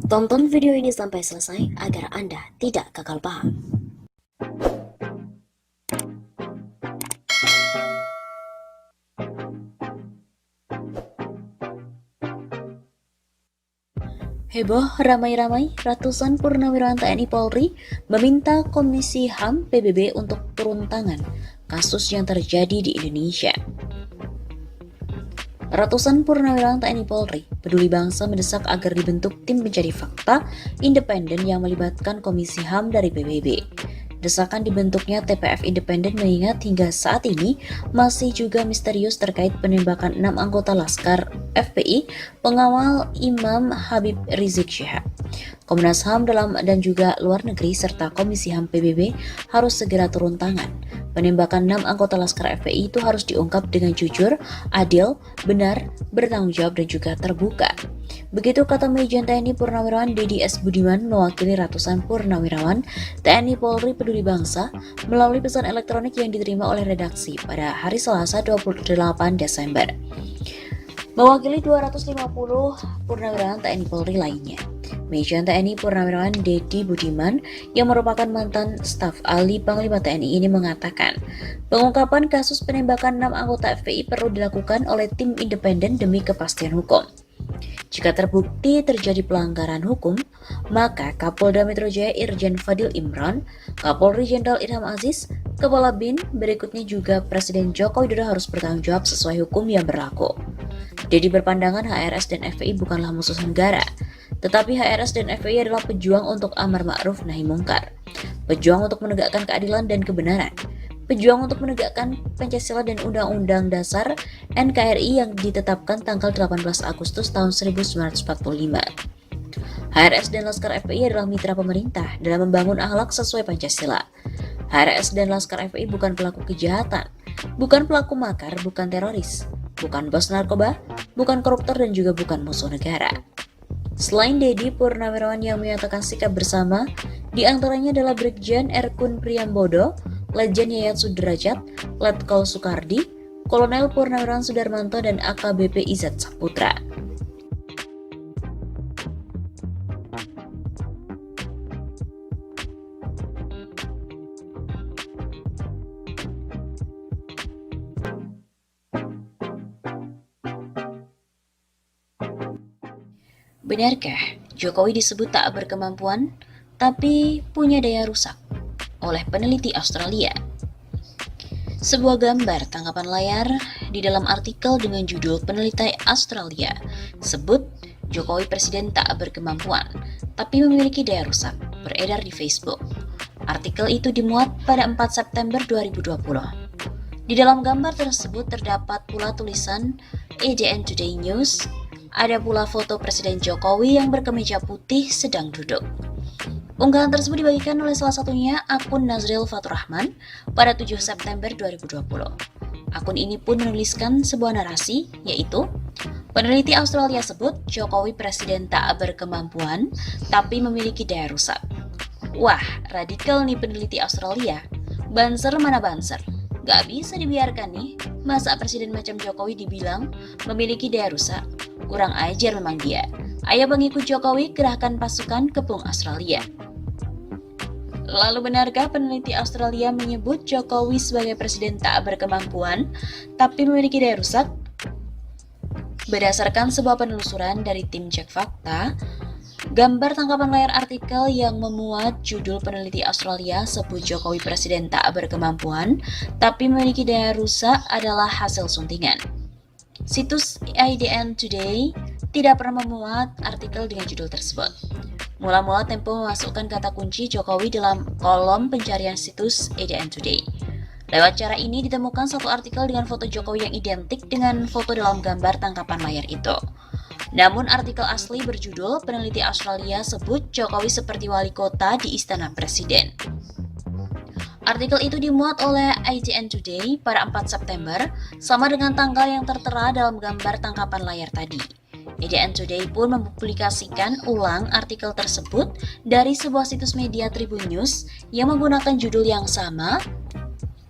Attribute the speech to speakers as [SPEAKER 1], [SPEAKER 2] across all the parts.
[SPEAKER 1] Tonton video ini sampai selesai agar Anda tidak gagal paham. Heboh ramai-ramai, ratusan purnawirawan TNI Polri meminta Komisi HAM PBB untuk turun tangan kasus yang terjadi di Indonesia. Ratusan purnawirawan TNI Polri peduli bangsa mendesak agar dibentuk tim pencari fakta independen yang melibatkan Komisi HAM dari PBB. Desakan dibentuknya TPF independen mengingat hingga saat ini masih juga misterius terkait penembakan 6 anggota Laskar FPI pengawal Imam Habib Rizik Syihab. Komnas HAM dalam dan juga luar negeri serta Komisi HAM PBB harus segera turun tangan. Penembakan 6 anggota Laskar FPI itu harus diungkap dengan jujur, adil, benar, bertanggung jawab dan juga terbuka. Begitu kata Majen TNI Purnawirawan Dedi S. Budiman mewakili ratusan purnawirawan TNI Polri Peduli Bangsa melalui pesan elektronik yang diterima oleh redaksi pada hari Selasa 28 Desember. Mewakili 250 purnawirawan TNI Polri lainnya. Majen TNI Purnawirawan Dedi Budiman yang merupakan mantan staf ahli Panglima TNI ini mengatakan, pengungkapan kasus penembakan 6 anggota FPI perlu dilakukan oleh tim independen demi kepastian hukum. Jika terbukti terjadi pelanggaran hukum, maka Kapolda Metro Jaya Irjen Fadil Imran, Kapolri Jenderal Ilham Aziz, Kepala BIN, berikutnya juga Presiden Joko Widodo harus bertanggung jawab sesuai hukum yang berlaku. Dedi berpandangan HRS dan FPI bukanlah musuh negara, tetapi HRS dan FPI adalah pejuang untuk amar ma'ruf nahi mungkar, pejuang untuk menegakkan keadilan dan kebenaran, pejuang untuk menegakkan Pancasila dan Undang-Undang Dasar NKRI yang ditetapkan tanggal 18 Agustus tahun 1945. HRS dan Laskar FPI adalah mitra pemerintah dalam membangun akhlak sesuai Pancasila. HRS dan Laskar FPI bukan pelaku kejahatan, bukan pelaku makar, bukan teroris, bukan bos narkoba, bukan koruptor dan juga bukan musuh negara. Selain Dedi, purnawirawan yang menyatakan sikap bersama diantaranya adalah Brigjen Erkun Priyambodo, Lejen Yayat Sudrajat, Letkol Soekardi, Kolonel Purnawirawan Sudarmanto, dan AKBP Izzat Saputra. Benarkah Jokowi disebut tak berkemampuan, tapi punya daya rusak oleh peneliti Australia? Sebuah gambar tangkapan layar di dalam artikel dengan judul peneliti Australia sebut Jokowi presiden tak berkemampuan, tapi memiliki daya rusak, beredar di Facebook. Artikel itu dimuat pada 4 September 2020. Di dalam gambar tersebut terdapat pula tulisan ADN Today News. Ada pula foto Presiden Jokowi yang berkemeja putih sedang duduk. Unggahan tersebut dibagikan oleh salah satunya akun Nazril Faturrahman pada 7 September 2020. Akun ini pun menuliskan sebuah narasi, yaitu peneliti Australia sebut Jokowi presiden tak berkemampuan, tapi memiliki daya rusak. Wah, radikal nih peneliti Australia. Banser mana banser? Gak bisa dibiarkan nih, masa presiden macam Jokowi dibilang memiliki daya rusak? Kurang ajar memang dia. Ayo pengikut Jokowi, kerahkan pasukan kepung Australia. Lalu benarkah peneliti Australia menyebut Jokowi sebagai presiden tak berkemampuan, tapi memiliki daya rusak? Berdasarkan sebuah penelusuran dari tim Cek Fakta, gambar tangkapan layar artikel yang memuat judul peneliti Australia sebut Jokowi presiden tak berkemampuan, tapi memiliki daya rusak adalah hasil suntingan. Situs ADN Today tidak pernah memuat artikel dengan judul tersebut. Mula-mula Tempo memasukkan kata kunci Jokowi dalam kolom pencarian situs ADN Today. Lewat cara ini ditemukan satu artikel dengan foto Jokowi yang identik dengan foto dalam gambar tangkapan layar itu. Namun artikel asli berjudul peneliti Australia sebut Jokowi seperti wali kota di Istana Presiden. Artikel itu dimuat oleh ADN Today pada 4 September, sama dengan tanggal yang tertera dalam gambar tangkapan layar tadi. ADN Today pun mempublikasikan ulang artikel tersebut dari sebuah situs media Tribun News yang menggunakan judul yang sama,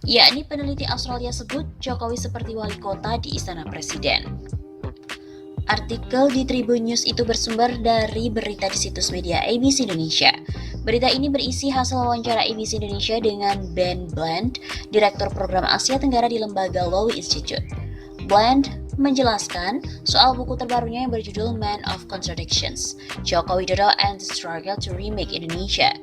[SPEAKER 1] yakni peneliti Australia sebut Jokowi seperti wali kota di Istana Presiden. Artikel di Tribun News itu bersumber dari berita di situs media ABC Indonesia. Berita ini berisi hasil wawancara ABC Indonesia dengan Ben Bland, Direktur Program Asia Tenggara di lembaga Lowy Institute. Bland menjelaskan soal buku terbarunya yang berjudul Man of Contradictions, Joko Widodo and the Struggle to Remake Indonesia.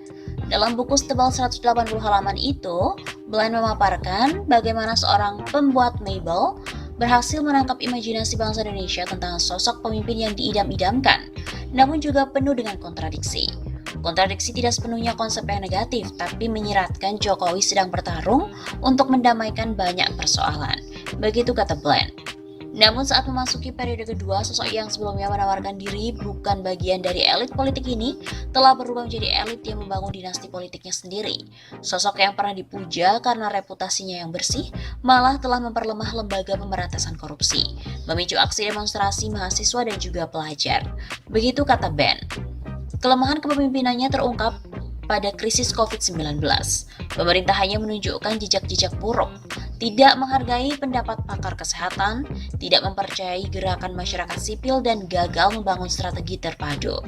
[SPEAKER 1] Dalam buku setebal 180 halaman itu, Bland memaparkan bagaimana seorang pembuat mebel berhasil menangkap imajinasi bangsa Indonesia tentang sosok pemimpin yang diidam-idamkan, namun juga penuh dengan kontradiksi. Kontradiksi tidak sepenuhnya konsep yang negatif, tapi menyiratkan Jokowi sedang bertarung untuk mendamaikan banyak persoalan. Begitu kata Bland. Namun saat memasuki periode kedua, sosok yang sebelumnya menawarkan diri bukan bagian dari elit politik ini telah berubah menjadi elit yang membangun dinasti politiknya sendiri. Sosok yang pernah dipuja karena reputasinya yang bersih, malah telah memperlemah lembaga pemberantasan korupsi, memicu aksi demonstrasi mahasiswa dan juga pelajar. Begitu kata Ben. Kelemahan kepemimpinannya terungkap pada krisis COVID-19. Pemerintah hanya menunjukkan jejak-jejak buruk, tidak menghargai pendapat pakar kesehatan, tidak mempercayai gerakan masyarakat sipil, dan gagal membangun strategi terpadu.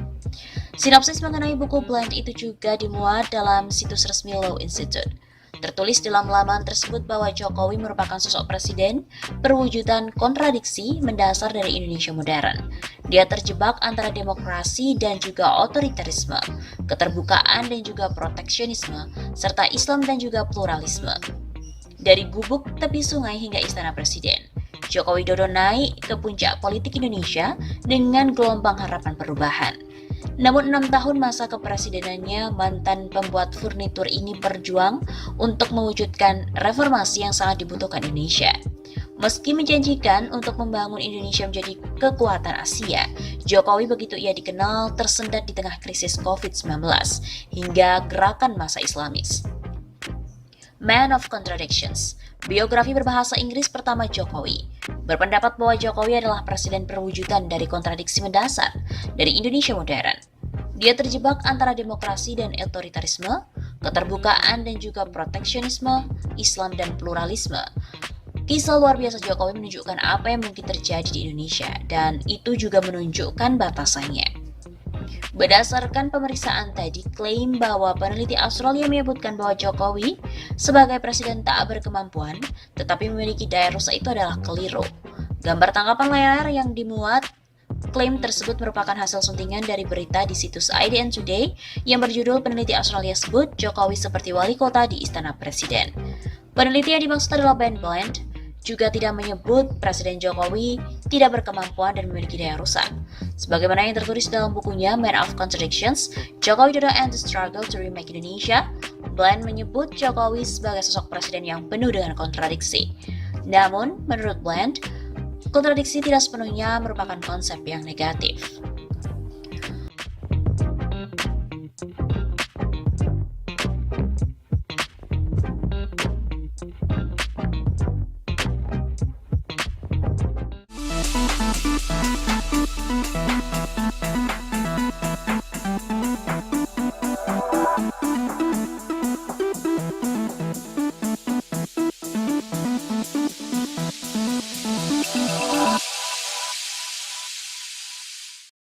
[SPEAKER 1] Sinopsis mengenai buku Bland itu juga dimuat dalam situs resmi Lowy Institute. Tertulis dalam laman tersebut bahwa Jokowi merupakan sosok presiden perwujudan kontradiksi mendasar dari Indonesia modern. Dia terjebak antara demokrasi dan juga otoritarisme, keterbukaan dan juga proteksionisme, serta Islam dan juga pluralisme. Dari gubuk tepi sungai hingga istana presiden, Joko Widodo naik ke puncak politik Indonesia dengan gelombang harapan perubahan. Namun 6 tahun masa kepresidenannya, mantan pembuat furnitur ini berjuang untuk mewujudkan reformasi yang sangat dibutuhkan Indonesia. Meski menjanjikan untuk membangun Indonesia menjadi kekuatan Asia, Jokowi begitu ia dikenal tersendat di tengah krisis COVID-19 hingga gerakan massa Islamis. Man of Contradictions, biografi berbahasa Inggris pertama Jokowi, berpendapat bahwa Jokowi adalah presiden perwujudan dari kontradiksi mendasar dari Indonesia modern. Dia terjebak antara demokrasi dan otoritarisme, keterbukaan dan juga proteksionisme, Islam dan pluralisme. Kisah luar biasa Jokowi menunjukkan apa yang mungkin terjadi di Indonesia, dan itu juga menunjukkan batasannya. Berdasarkan pemeriksaan tadi, klaim bahwa peneliti Australia menyebutkan bahwa Jokowi sebagai presiden tak berkemampuan, tetapi memiliki daya rusak itu adalah keliru. Gambar tangkapan layar yang dimuat klaim tersebut merupakan hasil suntingan dari berita di situs IDN Today yang berjudul peneliti Australia sebut Jokowi seperti wali kota di Istana Presiden. Peneliti yang dimaksud adalah Ben Bland, juga tidak menyebut Presiden Jokowi tidak berkemampuan dan memiliki daya rusak. Sebagaimana yang tertulis dalam bukunya Man of Contradictions, Joko Widodo and the Struggle to Remake Indonesia, Bland menyebut Jokowi sebagai sosok presiden yang penuh dengan kontradiksi. Namun, menurut Bland, kontradiksi tidak sepenuhnya merupakan konsep yang negatif.